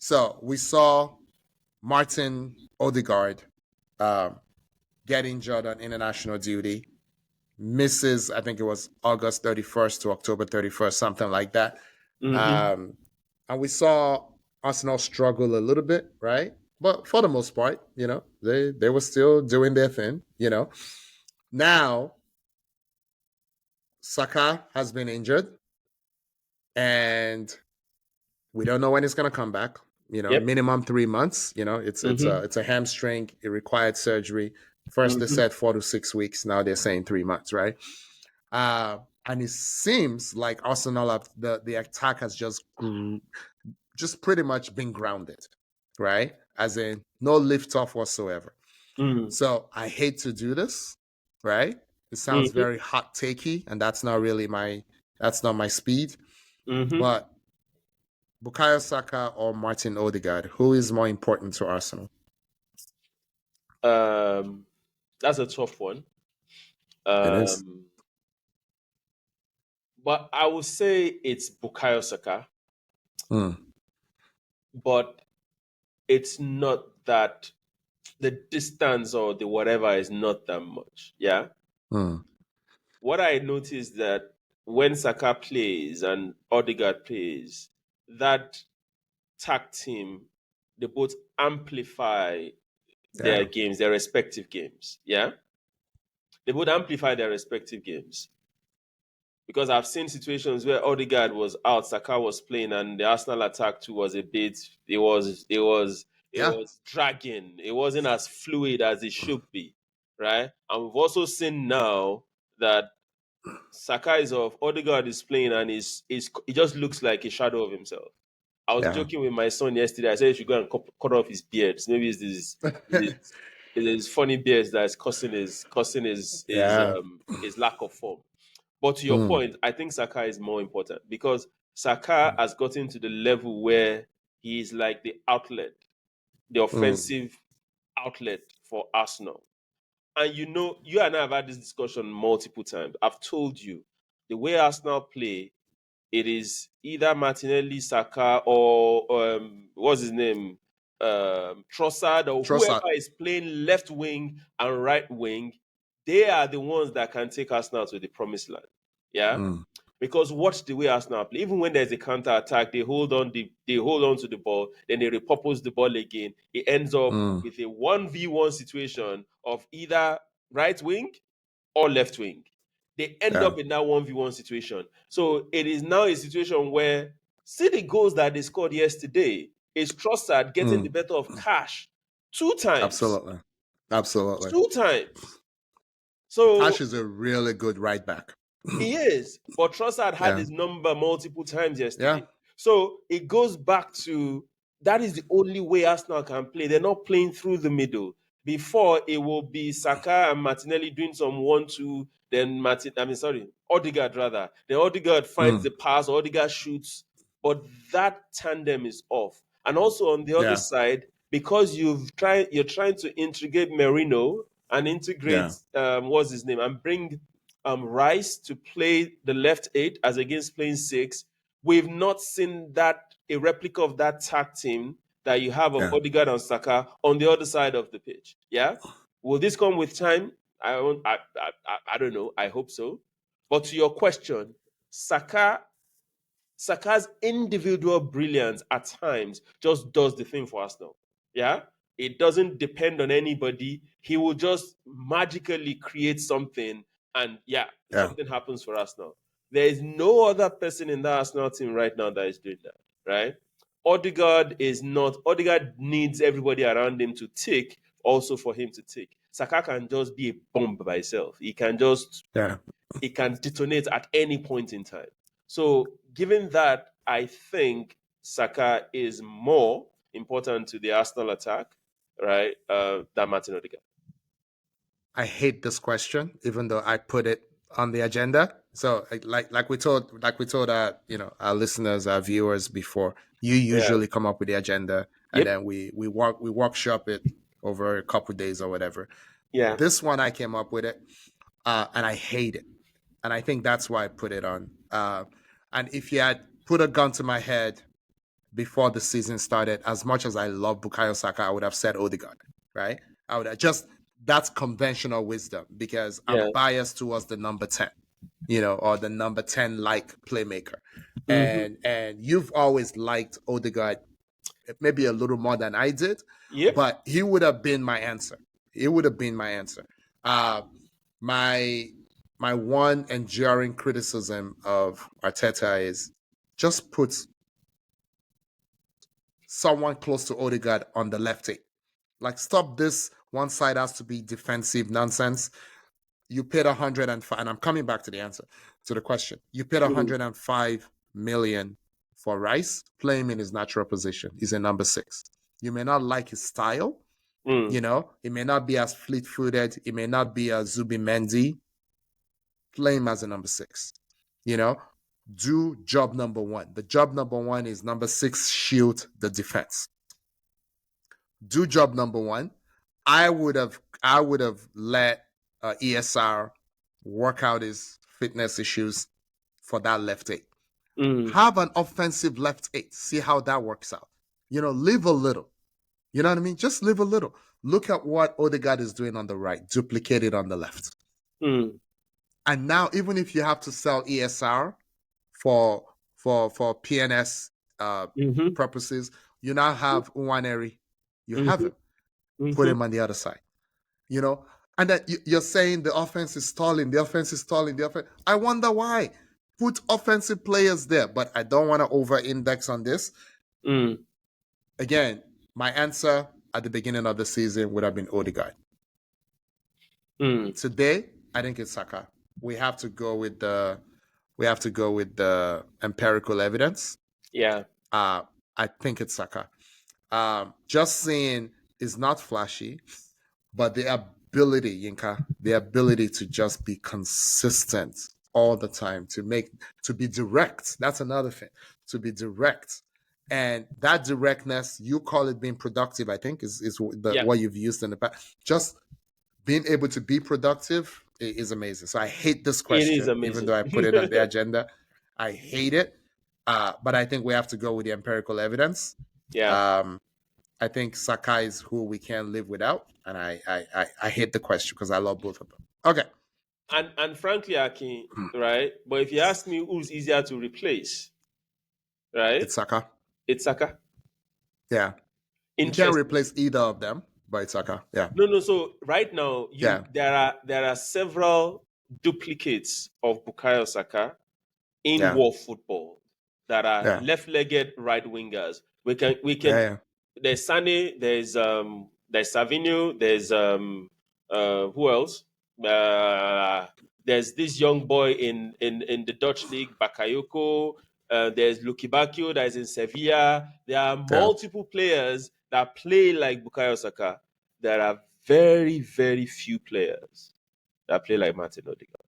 So we saw Martin Odegaard get injured on international duty, misses, I think it was August 31st to October 31st, something like that. And we saw Arsenal struggle a little bit, right? But for the most part, they were still doing their thing, Now, Saka has been injured, and we don't know when it's going to come back. Yep. Minimum 3 months. It's a hamstring. It required surgery. First they said 4 to 6 weeks. Now they're saying 3 months, right? And it seems like Arsenal the attack has just pretty much been grounded, right? As in no lift off whatsoever. So I hate to do this, right? It sounds very hot takey, and that's not my speed. But Bukayo Saka or Martin Odegaard, who is more important to Arsenal? That's a tough one. It is. But I would say it's Bukayo Saka. But it's not that the distance or the whatever is not that much. Yeah. What I noticed that when Saka plays and Odegaard plays, that tag team, they both amplify their games, their respective games. Yeah. They both amplify their respective games. Because I've seen situations where Odegaard was out, Saka was playing, and the Arsenal attack too was a bit. It was dragging. It wasn't as fluid as it should be, right? And we've also seen now that Saka is off, Odegaard is playing, and it just looks like a shadow of himself. I was joking with my son yesterday. I said he should go and cut off his beard. Maybe it's this funny beard that's causing his lack of form. But to your point, I think Saka is more important because Saka has gotten to the level where he is like the outlet, the offensive outlet for Arsenal. And you and I have had this discussion multiple times. I've told you the way Arsenal play, it is either Martinelli, Saka, or what's his name, Trossard, or whoever is playing left wing and right wing. They are the ones that can take Arsenal to the promised land. Yeah, because watch the way Arsenal play. Even when there's a counter attack, they hold on to the ball, then they repurpose the ball again. It ends up with a 1v1 situation of either right wing or left wing. They end up in that 1v1 situation. So it is now a situation where see the goals that they scored yesterday is Trossard getting the better of Cash 2 times. Absolutely. 2 times. So Cash is a really good right back. He is, but Trossard had his number multiple times yesterday. Yeah. So it goes back to that is the only way Arsenal can play. They're not playing through the middle. Before it will be Saka and Martinelli doing some 1-2, then Odegaard rather. Then Odegaard finds the pass, Odegaard shoots, but that tandem is off. And also on the other side, because you're trying to integrate Merino and integrate what's his name and bring Rice to play the left 8 as against playing 6. We've not seen a replica of that tag team that you have of Odegaard and Saka on the other side of the pitch. Yeah, will this come with time? I don't know. I hope so. But to your question, Saka's individual brilliance at times just does the thing for Arsenal. Yeah, it doesn't depend on anybody. He will just magically create something. And something happens for Arsenal. There is no other person in the Arsenal team right now that is doing that, right? Odegaard needs everybody around him to tick, also for him to tick. Saka can just be a bomb by himself. He can just he can detonate at any point in time. So given that, I think Saka is more important to the Arsenal attack, right, than Martin Odegaard. I hate this question, even though I put it on the agenda. So, like we told our listeners, our viewers before, you usually come up with the agenda, and then we workshop it over a couple of days or whatever. Yeah, this one I came up with it, and I hate it, and I think that's why I put it on. And if you had put a gun to my head before the season started, as much as I love Bukayo Saka, I would have said Odegaard, right? I would have just, that's conventional wisdom because Yeah. I'm biased towards the number 10, or the number 10 like playmaker. Mm-hmm. And you've always liked Odegaard maybe a little more than I did, Yep. but he would have been my answer. It would have been my answer. My my one enduring criticism of Arteta is just put someone close to Odegaard on the left eight. Like, stop this one side has to be defensive nonsense. You paid 105, and I'm coming back to the answer to the question. You paid 105 million for Rice, play him in his natural position. He's a number 6. You may not like his style, it may not be as fleet-footed, it may not be a Zubimendi. Play him as a number 6. Do job number 1. The job number 1 is number 6, shield the defense. Do job number 1. I would have let ESR work out his fitness issues for that left eight. Have an offensive left eight. See how that works out. Live a little. You know what I mean? Just live a little. Look at what Odegaard is doing on the right. Duplicate it on the left. And now, even if you have to sell ESR for PNS purposes, you now have Nwaneri. You have him. Put him on the other side. And that you're saying the offense is stalling. The offense is stalling. I wonder why. Put offensive players there, but I don't want to over-index on this. Again, my answer at the beginning of the season would have been Odegaard. Today, I think it's Saka. We have to go with the empirical evidence. Yeah. I think it's Saka. Just saying is not flashy, but the ability, Yinka, the ability to just be consistent all the time, to be direct. That's another thing. To be direct. And that directness, you call it being productive, I think, is what you've used in the past. Just being able to be productive is amazing. So I hate this question, It is amazing. even though I put it on the agenda. I hate it. But I think we have to go with the empirical evidence. Yeah. I think Saka is who we can't live without, and I hate the question because I love both of them. Okay. And frankly, Aki, right? But if you ask me who's easier to replace, right? It's Saka. It's Saka. Yeah. You can't replace either of them, but it's Saka. Yeah. No. So right now, there are several duplicates of Bukayo Saka in world football that are left-legged right wingers. We can. There's Sane. There's Savinho. There's who else? There's this young boy in the Dutch league, Bakayoko. There's Lukibakio that is in Sevilla. There are multiple players that play like Bukayo Saka. There are very, very few players that play like Martin Odegaard.